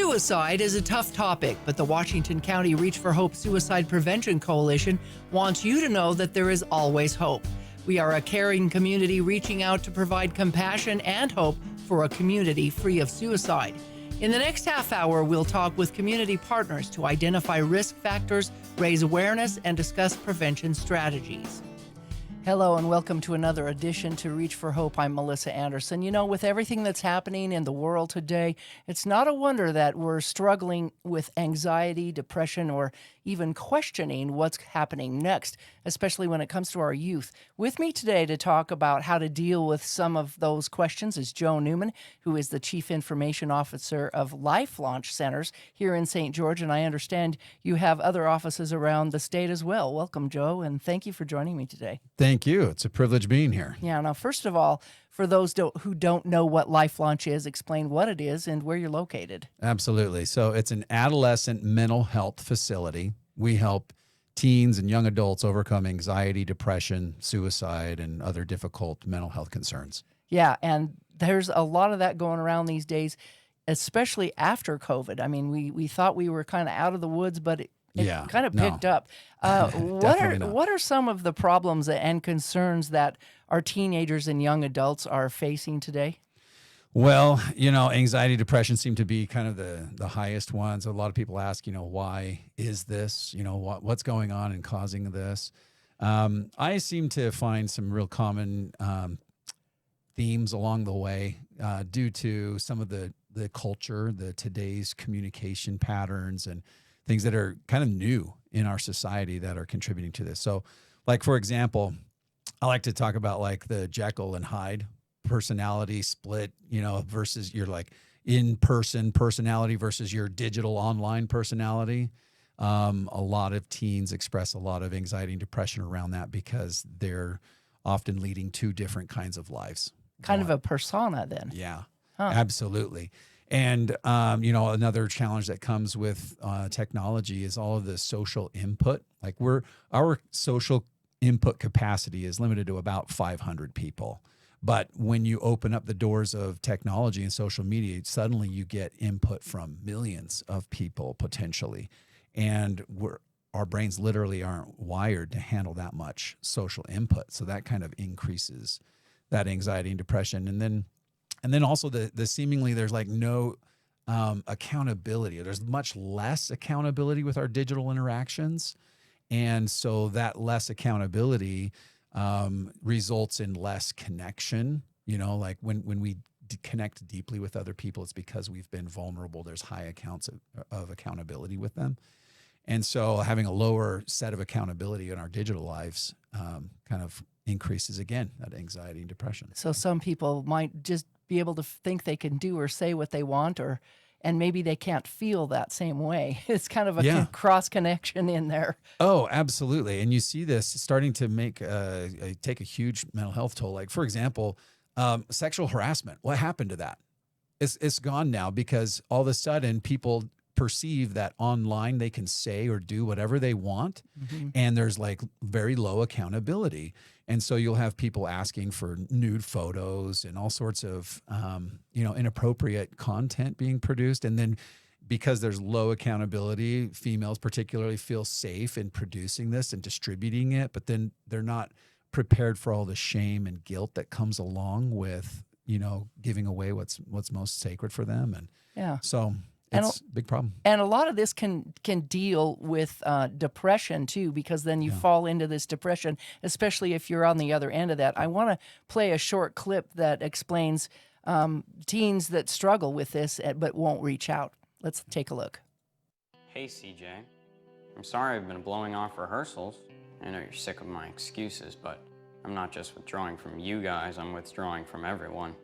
Suicide is a tough topic, but the Washington County Reach for Hope Suicide Prevention Coalition wants you to know that there is always hope. We are a caring community reaching out to provide compassion and hope for a community free of suicide. In the next half hour, we'll talk with community partners to identify risk factors, raise awareness, and discuss prevention strategies. Hello and welcome to another edition to Reach for Hope. I'm Melissa Anderson. You know, with everything that's happening in the world today, it's not a wonder that we're struggling with anxiety, depression, or even questioning what's happening next, especially when it comes to our youth. With me today to talk about how to deal with some of those questions is Joe Newman, who is the Chief Information Officer of Life Launch Centers here in St. George, and I understand you have other offices around the state as well. Welcome, Joe, and thank you for joining me today. Thank you. It's a privilege being here. Yeah. Now, first of all, for those who don't know what Life Launch is, explain what it is and where you're located. Absolutely. So it's an adolescent mental health facility. We help teens and young adults overcome anxiety, depression, suicide, and other difficult mental health concerns. Yeah. And there's a lot of that going around these days, especially after COVID. I mean, we thought we were kind of out of the woods, but it kind of picked up. What are some of the problems and concerns that our teenagers and young adults are facing today? Well, you know, anxiety, depression seem to be kind of the highest ones. A lot of people ask, you know, why is this? You know, what's going on and causing this? I seem to find some real common themes along the way due to some of the culture, today's communication patterns and things that are kind of new in our society that are contributing to this. So, like, for example, I like to talk about like the Jekyll and Hyde personality split, you know, versus your like in-person personality versus your digital online personality. A lot of teens express a lot of anxiety and depression around that because they're often leading two different kinds of lives. Kind of a persona then. Yeah, absolutely. And, you know, another challenge that comes with technology is all of the social input. Like our social input capacity is limited to about 500 people. But when you open up the doors of technology and social media, suddenly you get input from millions of people potentially. And our brains literally aren't wired to handle that much social input. So that kind of increases that anxiety and depression. And then also the seemingly there's like no accountability. There's much less accountability with our digital interactions. And so that less accountability results in less connection. You know, like when we connect deeply with other people, it's because we've been vulnerable. There's high accounts of accountability with them. And so having a lower set of accountability in our digital lives kind of increases, again, that anxiety and depression. So some people might just be able to think they can do or say what they want, and maybe they can't feel that same way. It's kind of a cross connection in there. Oh, absolutely. And you see this starting to take a huge mental health toll. Like, for example, sexual harassment. What happened to that? It's gone now because all of a sudden people perceive that online they can say or do whatever they want. Mm-hmm. And there's like very low accountability. And so you'll have people asking for nude photos and all sorts of, inappropriate content being produced. And then because there's low accountability, females particularly feel safe in producing this and distributing it, but then they're not prepared for all the shame and guilt that comes along with, you know, giving away what's most sacred for them. And so it's a big problem. And a lot of this can deal with depression, too, because then you fall into this depression, especially if you're on the other end of that. I want to play a short clip that explains teens that struggle with this but won't reach out. Let's take a look. Hey, CJ. I'm sorry I've been blowing off rehearsals. I know you're sick of my excuses, but I'm not just withdrawing from you guys, I'm withdrawing from everyone.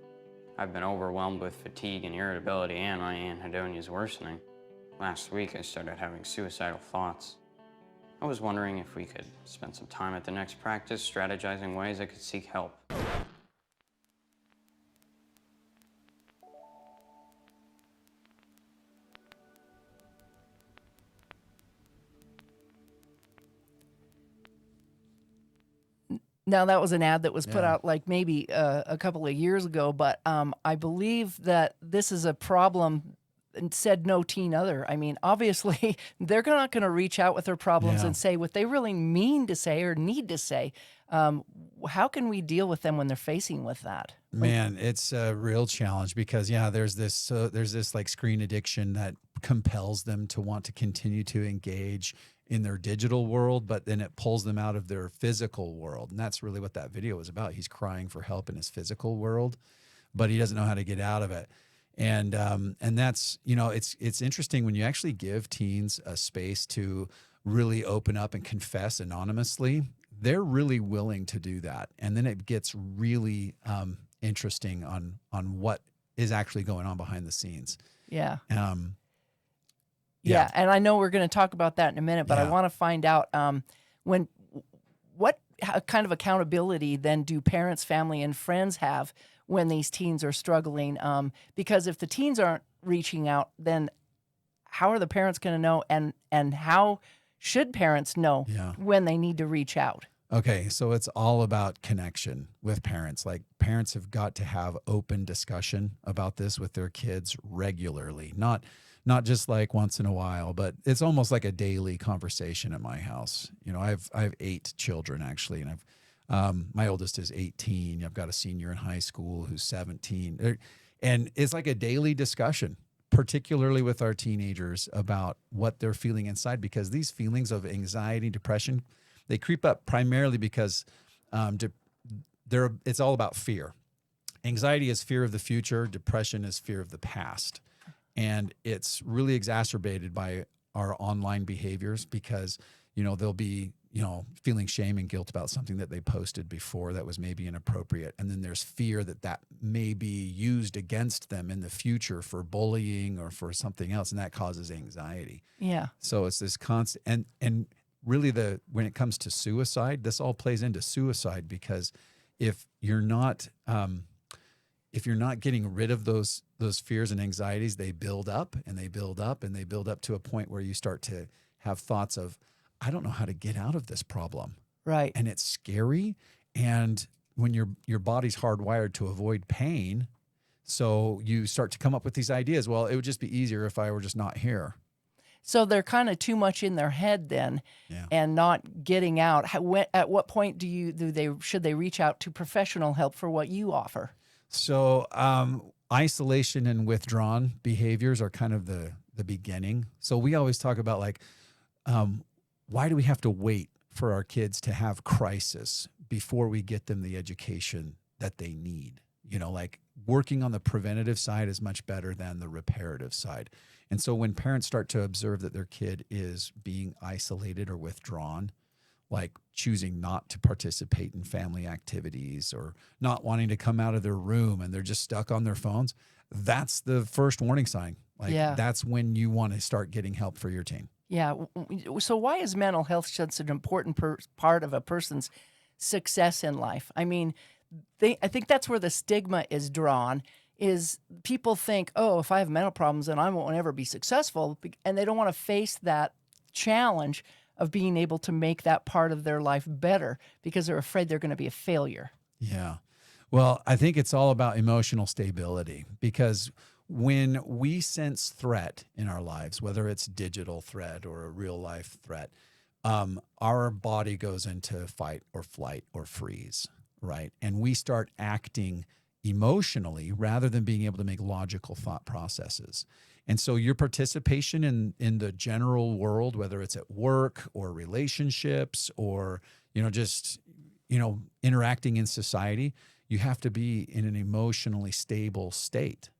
I've been overwhelmed with fatigue and irritability, and my anhedonia is worsening. Last week, I started having suicidal thoughts. I was wondering if we could spend some time at the next practice strategizing ways I could seek help. Now, that was an ad that was put out like maybe a couple of years ago, but I believe that this is a problem said no teen other. I mean, obviously, they're not going to reach out with their problems Yeah. and say what they really mean to say or need to say. How can we deal with them when they're facing with that? Man, it's a real challenge because there's this like screen addiction that compels them to want to continue to engage in their digital world, but then it pulls them out of their physical world. And that's really what that video was about. He's crying for help in his physical world, but he doesn't know how to get out of it. And that's, it's interesting when you actually give teens a space to really open up and confess anonymously. They're really willing to do that. And then it gets really interesting on what is actually going on behind the scenes. Yeah. Um, Yeah, and I know we're going to talk about that in a minute, but I Yeah. want to find out what kind of accountability then do parents, family, and friends have when these teens are struggling? Because if the teens aren't reaching out, then how are the parents going to know, and how should parents know Yeah. when they need to reach out? Okay, so it's all about connection with parents. Like parents have got to have open discussion about this with their kids regularly, not just like once in a while, but it's almost like a daily conversation at my house. I have 8 children actually, and my oldest is 18. I've got a senior in high school who's 17, and it's like a daily discussion, particularly with our teenagers, about what they're feeling inside, because these feelings of anxiety, depression, they creep up primarily because it's all about fear. Anxiety is fear of the future. Depression is fear of the past. And it's really exacerbated by our online behaviors because, they'll be, feeling shame and guilt about something that they posted before that was maybe inappropriate. And then there's fear that may be used against them in the future for bullying or for something else. And that causes anxiety. Yeah. So it's this constant, and really when it comes to suicide, this all plays into suicide, because if you're not getting rid of those fears and anxieties, they build up and they build up and they build up to a point where you start to have thoughts of, I don't know how to get out of this problem. Right. And it's scary. And when your body's hardwired to avoid pain, so you start to come up with these ideas. Well, it would just be easier if I were just not here. So they're kind of too much in their head then, Yeah. and not getting out. At what point should they reach out to professional help for what you offer? So isolation and withdrawn behaviors are kind of the beginning. So we always talk about like, why do we have to wait for our kids to have crisis before we get them the education that they need? Like working on the preventative side is much better than the reparative side. And so when parents start to observe that their kid is being isolated or withdrawn, like choosing not to participate in family activities or not wanting to come out of their room and they're just stuck on their phones, that's the first warning sign. Like that's when you want to start getting help for your teen. Yeah. So why is mental health such an important part of a person's success in life? I mean, I think that's where the stigma is drawn, is people think, oh, if I have mental problems, then I won't ever be successful. And they don't want to face that challenge of being able to make that part of their life better because they're afraid they're going to be a failure. Yeah. Well, I think it's all about emotional stability, because when we sense threat in our lives, whether it's digital threat or a real life threat, our body goes into fight or flight or freeze, right? And we start acting emotionally rather than being able to make logical thought processes. And so your participation in the general world, whether it's at work or relationships or, just, interacting in society, you have to be in an emotionally stable state.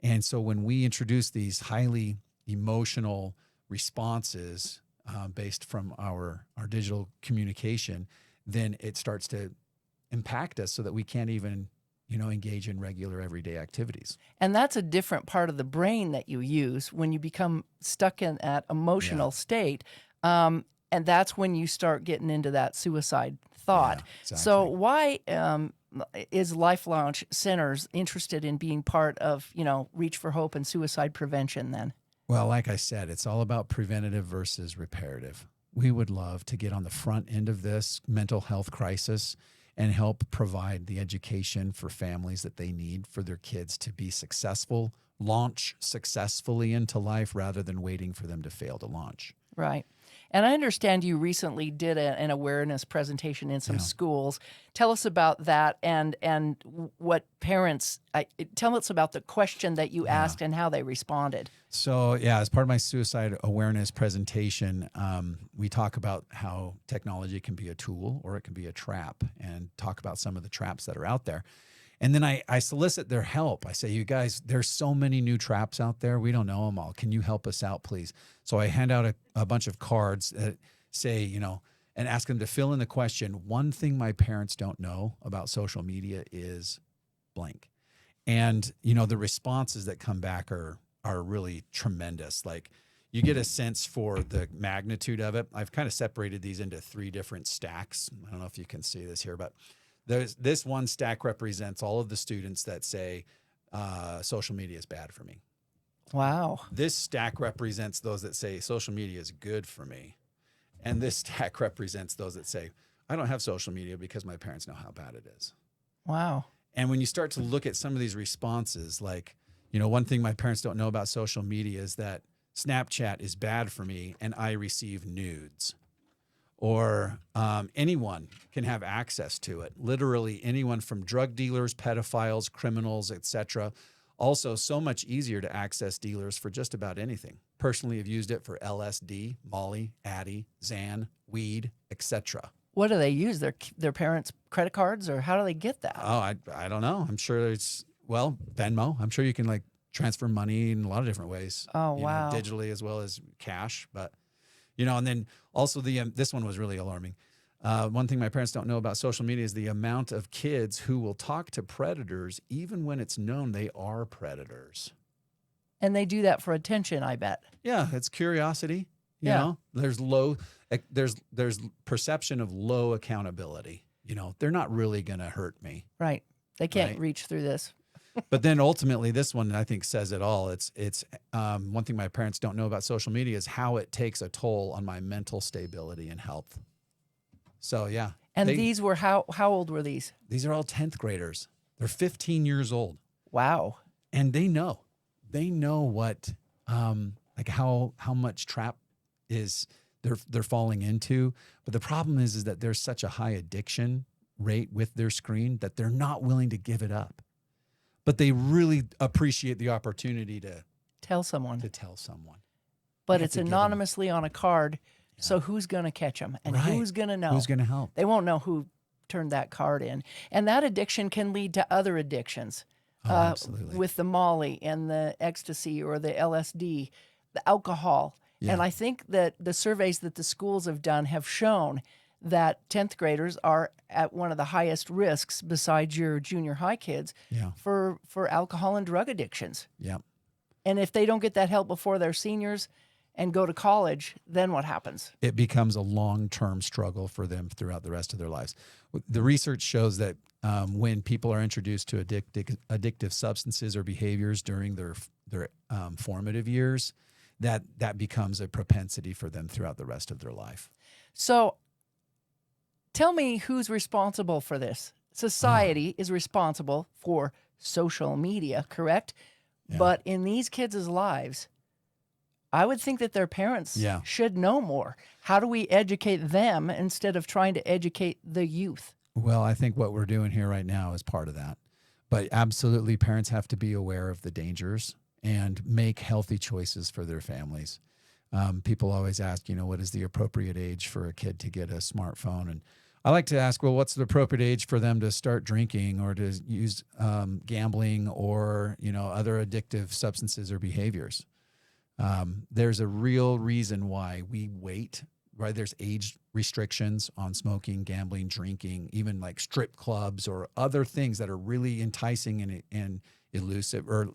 And so when we introduce these highly emotional responses based from our digital communication, then it starts to impact us so that we can't even engage in regular everyday activities. And that's a different part of the brain that you use when you become stuck in that emotional state. And that's when you start getting into that suicide thought. Yeah, exactly. So why is Life Launch Centers interested in being part of, Reach for Hope and suicide prevention then? Well, like I said, it's all about preventative versus reparative. We would love to get on the front end of this mental health crisis and help provide the education for families that they need for their kids to be successful launch successfully into life rather than waiting for them to fail to launch. Right. And I understand you recently did an awareness presentation in some schools. Tell us about that and what parents, tell us about the question that you asked and how they responded. So, yeah, as part of my suicide awareness presentation, we talk about how technology can be a tool or it can be a trap, and talk about some of the traps that are out there. And then I solicit their help. I say, you guys, there's so many new traps out there. We don't know them all. Can you help us out, please? So I hand out a bunch of cards that say, and ask them to fill in the question. One thing my parents don't know about social media is blank. And, the responses that come back are really tremendous. Like, you get a sense for the magnitude of it. I've kind of separated these into 3 different stacks. I don't know if you can see this here, but this one stack represents all of the students that say social media is bad for me. Wow. This stack represents those that say social media is good for me. And this stack represents those that say, I don't have social media because my parents know how bad it is. Wow. And when you start to look at some of these responses, like, one thing my parents don't know about social media is that Snapchat is bad for me and I receive nudes. Or anyone can have access to it. Literally anyone, from drug dealers, pedophiles, criminals, etc. Also, so much easier to access dealers for just about anything. Personally, I've used it for LSD, Molly, Addy, Xan, weed, etc. What do they use? Their parents' credit cards, or how do they get that? Oh, I don't know. I'm sure it's, Venmo. I'm sure you can transfer money in a lot of different ways. Oh, wow. Digitally as well as cash, but. And then also this one was really alarming. One thing my parents don't know about social media is the amount of kids who will talk to predators even when it's known they are predators. And they do that for attention, I bet. Yeah, it's curiosity. You know, there's perception of low accountability. They're not really going to hurt me. Right. They can't reach through this. But then ultimately, this one I think says it all. It's one thing my parents don't know about social media is how it takes a toll on my mental stability and health. So yeah. And these were how old were these? These are all 10th graders. They're 15 years old. Wow. And they know what how much trap is they're falling into. But the problem is that there's such a high addiction rate with their screen that they're not willing to give it up. But they really appreciate the opportunity to tell someone. But it's anonymously on a card, so who's going to catch them? And who's going to know? Who's going to help? They won't know who turned that card in. And that addiction can lead to other addictions. Absolutely. With the Molly and the ecstasy or the LSD, the alcohol. Yeah. And I think that the surveys that the schools have done have shown that 10th graders are at one of the highest risks besides your junior high kids for alcohol and drug addictions. Yeah. And if they don't get that help before they're seniors and go to college, then what happens? It becomes a long-term struggle for them throughout the rest of their lives. The research shows that when people are introduced to addictive substances or behaviors during their formative years, that becomes a propensity for them throughout the rest of their life. So tell me who's responsible for this. Society is responsible for social media, correct? Yeah. But in these kids' lives, I would think that their parents should know more. How do we educate them instead of trying to educate the youth? Well, I think what we're doing here right now is part of that. But absolutely, parents have to be aware of the dangers and make healthy choices for their families. People always ask, what is the appropriate age for a kid to get a smartphone? And I like to ask, well, what's the appropriate age for them to start drinking or to use gambling or, other addictive substances or behaviors? There's a real reason why we wait, right? There's age restrictions on smoking, gambling, drinking, even like strip clubs or other things that are really enticing and elusive or,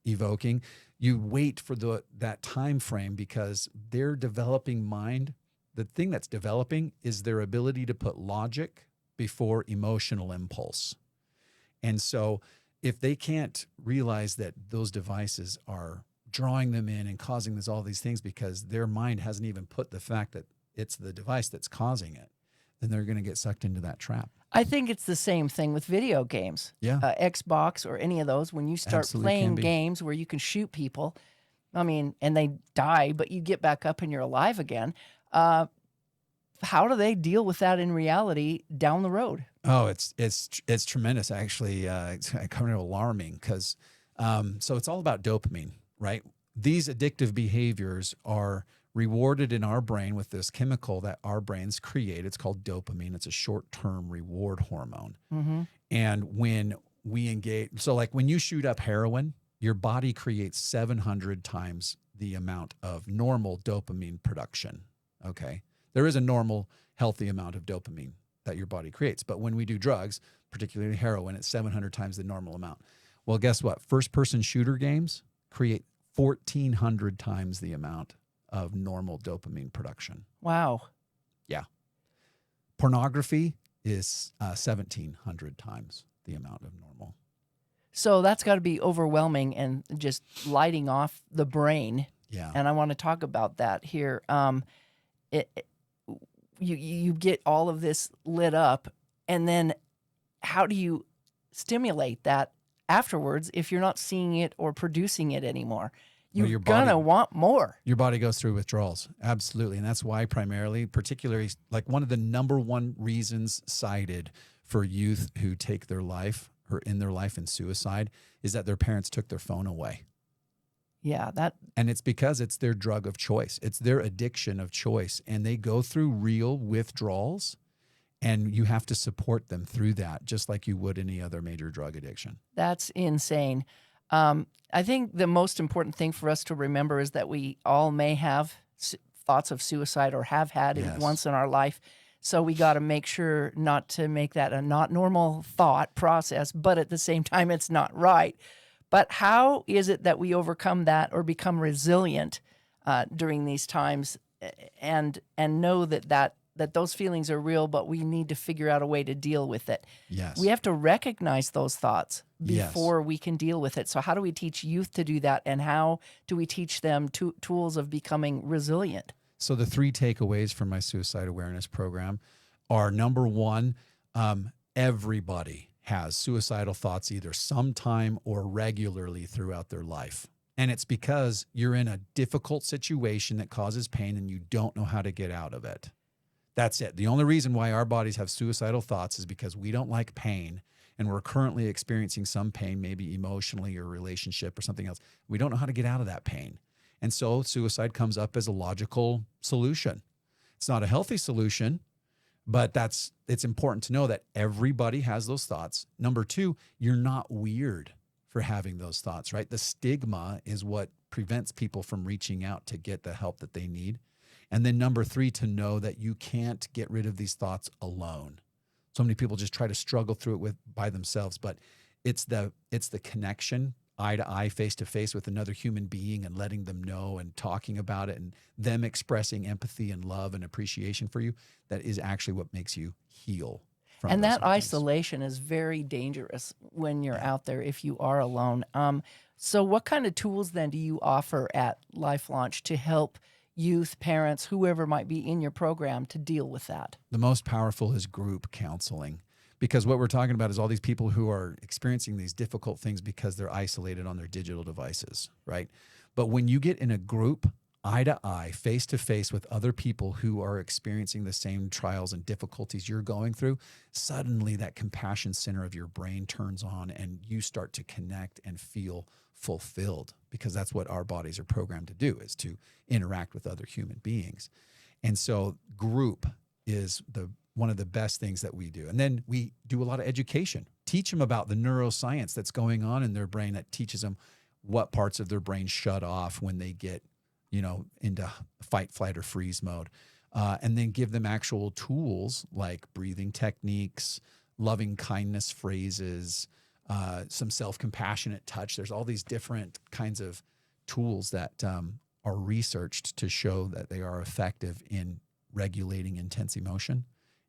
evoking. You wait for that time frame because their developing mind, the thing that's developing is their ability to put logic before emotional impulse. And so if they can't realize that those devices are drawing them in and causing all these things because their mind hasn't even put the fact that it's the device that's causing it, then they're going to get sucked into that trap. I think it's the same thing with video games. Yeah. Xbox or any of those, when you start Absolutely can playing be. games where you can shoot people, I mean, and they die, but you get back up and you're alive again. How do they deal with that in reality down the road? Oh, it's tremendous, actually. It's kind of alarming because so it's all about dopamine, right? These addictive behaviors are rewarded in our brain with this chemical that our brains create. It's called dopamine. It's a short-term reward hormone. Mm-hmm. And when we engage, so like when you shoot up heroin, your body creates 700 times the amount of normal dopamine production. Okay. There is a normal, healthy amount of dopamine that your body creates. But when we do drugs, particularly heroin, it's 700 times the normal amount. Well, guess what? First-person shooter games create 1,400 times the amount of normal dopamine production. Wow. Yeah. Pornography is 1,700 times the amount of normal. So that's got to be overwhelming and just lighting off the brain. Yeah. And I want to talk about that here. You get all of this lit up, and then how do you stimulate that afterwards if you're not seeing it or producing it anymore? You're your going to body- want more. Your body goes through withdrawals. Absolutely. And that's why primarily, particularly like one of the number one reasons cited for youth who take their life or in their life in suicide is that their parents took their phone away. Yeah, that And it's because it's their drug of choice. It's their addiction of choice. And they go through real withdrawals, and you have to support them through that, just like you would any other major drug addiction. that's insane. I think the most important thing for us to remember is that we all may have thoughts of suicide or have had it Yes. once in our life. So we got to make sure not to make that a not normal thought process, but at the same time, it's not right. But how is it that we overcome that or become resilient during these times, and know that those feelings are real, but we need to figure out a way to deal with it? Yes. We have to recognize those thoughts Yes. before we can deal with it. So how do we teach youth to do that, and how do we teach them tools of becoming resilient? So the 3 takeaways from my suicide awareness program are, number one, everybody has suicidal thoughts either sometime or regularly throughout their life. And it's because you're in a difficult situation that causes pain and you don't know how to get out of it. That's it. The only reason why our bodies have suicidal thoughts is because we don't like pain, and we're currently experiencing some pain, maybe emotionally or relationship or something else. We don't know how to get out of that pain. And so suicide comes up as a logical solution. It's not a healthy solution, but it's important to know that everybody has those thoughts. Number 2, you're not weird for having those thoughts, right? The stigma is what prevents people from reaching out to get the help that they need. And then number 3, to know that you can't get rid of these thoughts alone. So many people just try to struggle through it by themselves, but it's the connection, eye to eye, face to face with another human being, and letting them know and talking about it, and them expressing empathy and love and appreciation for you, that is actually what makes you heal from And those that things. isolation is very dangerous when you're out there if you are alone. So what kind of tools then do you offer at Life Launch to help youth, parents, whoever might be in your program to deal with that? The most powerful is group counseling, because what we're talking about is all these people who are experiencing these difficult things because they're isolated on their digital devices, right? But when you get in a group, eye to eye, face to face with other people who are experiencing the same trials and difficulties you're going through, suddenly that compassion center of your brain turns on and you start to connect and feel fulfilled, because that's what our bodies are programmed to do, is to interact with other human beings. And so group is one of the best things that we do. And then we do a lot of education, teach them about the neuroscience that's going on in their brain, that teaches them what parts of their brain shut off when they get, into fight, flight, or freeze mode. And then give them actual tools like breathing techniques, loving kindness phrases, some self-compassionate touch. There's all these different kinds of tools that are researched to show that they are effective in regulating intense emotion.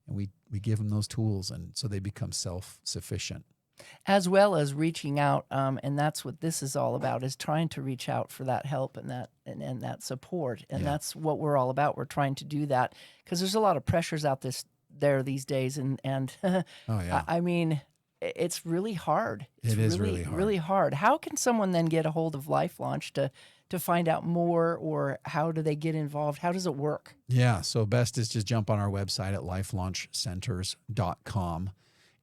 And we give them those tools, and so they become self-sufficient. As well as reaching out, and that's what this is all about, is trying to reach out for that help and that support. And Yeah. that's what we're all about. We're trying to do that because there's a lot of pressures out there these days, and Oh yeah, I mean, it's really hard. It's it is really hard. really hard. How can someone then get a hold of Life Launch to find out more, or how do they get involved? How does it work? Yeah, so best is just jump on our website at lifelaunchcenters.com.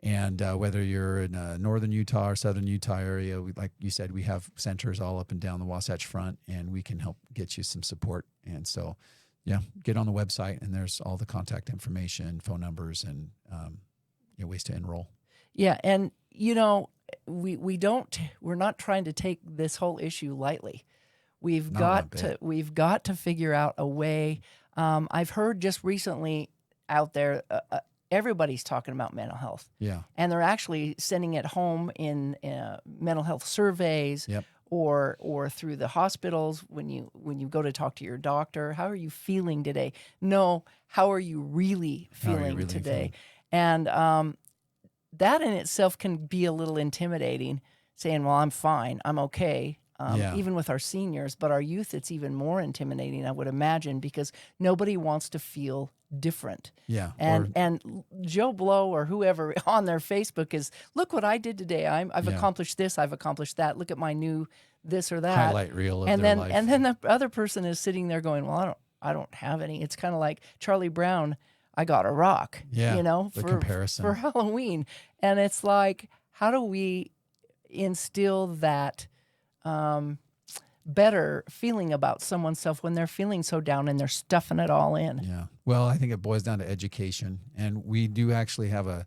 And whether you're in northern Utah or southern Utah area, like you said, we have centers all up and down the Wasatch Front, and we can help get you some support. And so, yeah, get on the website, and there's all the contact information, phone numbers, and ways to enroll. Yeah, and we're not trying to take this whole issue lightly. We've Not got to figure out a way. I've heard just recently out there, everybody's talking about mental health. Yeah. And they're actually sending it home in mental health surveys. Yep. Or through the hospitals when you go to talk to your doctor. How are you feeling today? No, how are you really feeling today? And that in itself can be a little intimidating, saying, well, I'm fine, I'm okay. Even with our seniors, but our youth, it's even more intimidating, I would imagine, because nobody wants to feel different. Yeah. And Joe Blow or whoever on their Facebook is, look what I did today. I've accomplished this. I've accomplished that. Look at my new this or that highlight reel of and their then life. and then the other person is sitting there going, well, I don't have any. It's kind of like Charlie Brown. I got a rock. Yeah, the for comparison. for Halloween, and it's like, how do we instill that better feeling about someone's self when they're feeling so down and they're stuffing it all in? Yeah. Well, I think it boils down to education, and we do actually have a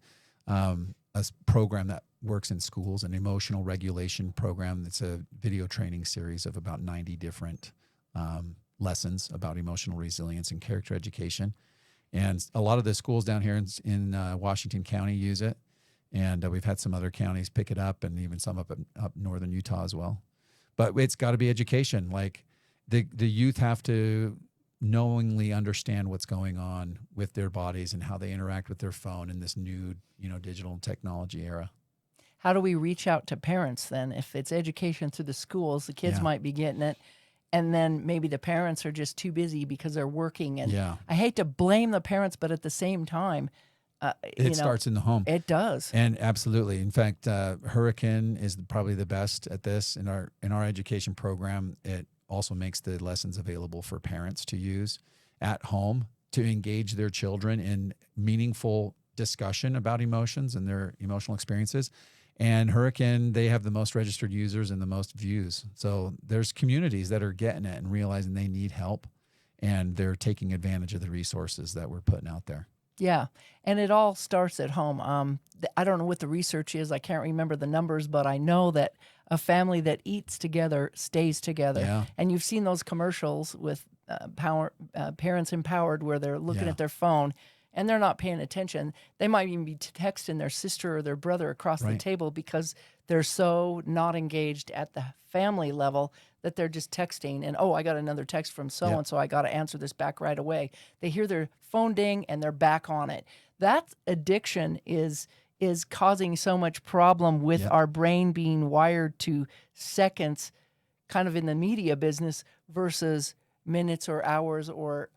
program that works in schools, an emotional regulation program. That's a video training series of about 90 different lessons about emotional resilience and character education. And a lot of the schools down here in Washington County use it, and we've had some other counties pick it up, and even some up northern Utah as well. But it's got to be education. Like the youth have to knowingly understand what's going on with their bodies and how they interact with their phone in this new, digital technology era. How do we reach out to parents then? If it's education through the schools, the kids might be getting it, and then maybe the parents are just too busy because they're working. And I hate to blame the parents, but at the same time, it starts in the home. It does. And absolutely. In fact, Hurricane is probably the best at this in our education program. It also makes the lessons available for parents to use at home to engage their children in meaningful discussion about emotions and their emotional experiences. And Hurricane, they have the most registered users and the most views. So there's communities that are getting it and realizing they need help, and they're taking advantage of the resources that we're putting out there. Yeah, and it all starts at home. I don't know what the research is. I can't remember the numbers, but I know that a family that eats together stays together. Yeah. And you've seen those commercials with Parents Empowered, where they're looking at their phone and they're not paying attention. They might even be texting their sister or their brother across the table because they're so not engaged at the family level that they're just texting and, I got another text from so-and-so. I got to answer this back right away. They hear their phone ding and they're back on it. That addiction is causing so much problem with our brain being wired to seconds, kind of in the media business, versus minutes or hours, or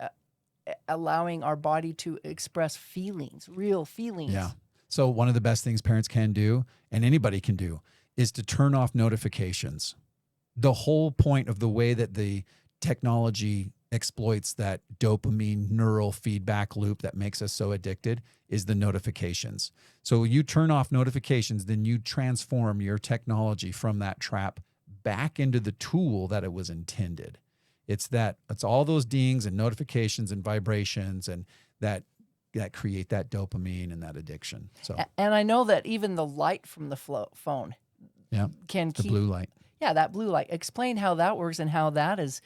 allowing our body to express feelings, real feelings. Yeah. So one of the best things parents can do, and anybody can do, is to turn off notifications. The whole point of the way that the technology exploits that dopamine neural feedback loop that makes us so addicted is the notifications. So you turn off notifications, then you transform your technology from that trap back into the tool that it was intended. It's all those dings and notifications and vibrations and that create that dopamine and that addiction. So, and I know that even the light from the phone can keep the blue light. Yeah, that blue light. Explain how that works and how that is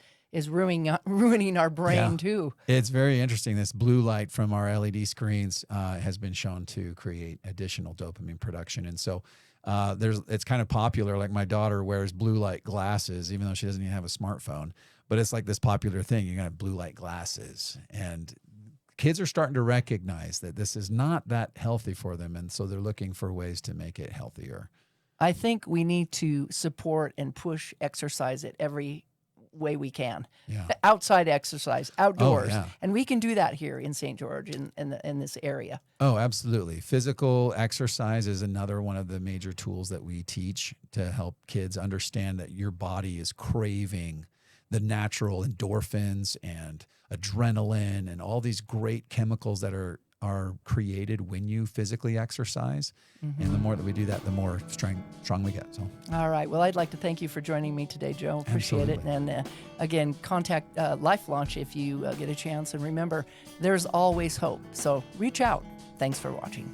ruining our brain too. It's very interesting. This blue light from our LED screens has been shown to create additional dopamine production, and so it's kind of popular. Like my daughter wears blue light glasses, even though she doesn't even have a smartphone. But it's like this popular thing. You're gonna have blue light glasses, and kids are starting to recognize that this is not that healthy for them, and so they're looking for ways to make it healthier. I think we need to support and push exercise at every way we can. Yeah. Outside exercise, outdoors. yeah. And we can do that here in St. George in this area. Oh, absolutely. Physical exercise is another one of the major tools that we teach to help kids understand that your body is craving the natural endorphins and adrenaline and all these great chemicals that are created when you physically exercise. And the more that we do that, the more strong we get. So, All right. Well, I'd like to thank you for joining me today, Joe. Appreciate it. Absolutely. And again, contact Life Launch if you get a chance. And remember, there's always hope. So reach out. Thanks for watching.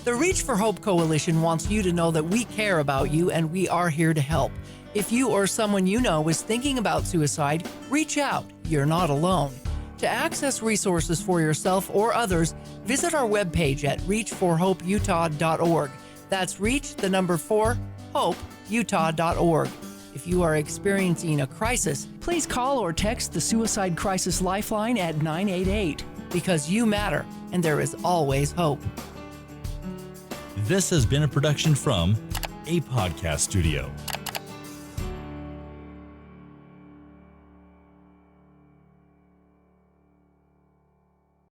The Reach for Hope Coalition wants you to know that we care about you and we are here to help. If you or someone you know is thinking about suicide, reach out. You're not alone. To access resources for yourself or others, visit our webpage at reachforhopeutah.org. That's reach4hopeutah.org. If you are experiencing a crisis, Please call or text the Suicide Crisis Lifeline at 988. because you matter and there is always hope. This has been a production from a podcast studio.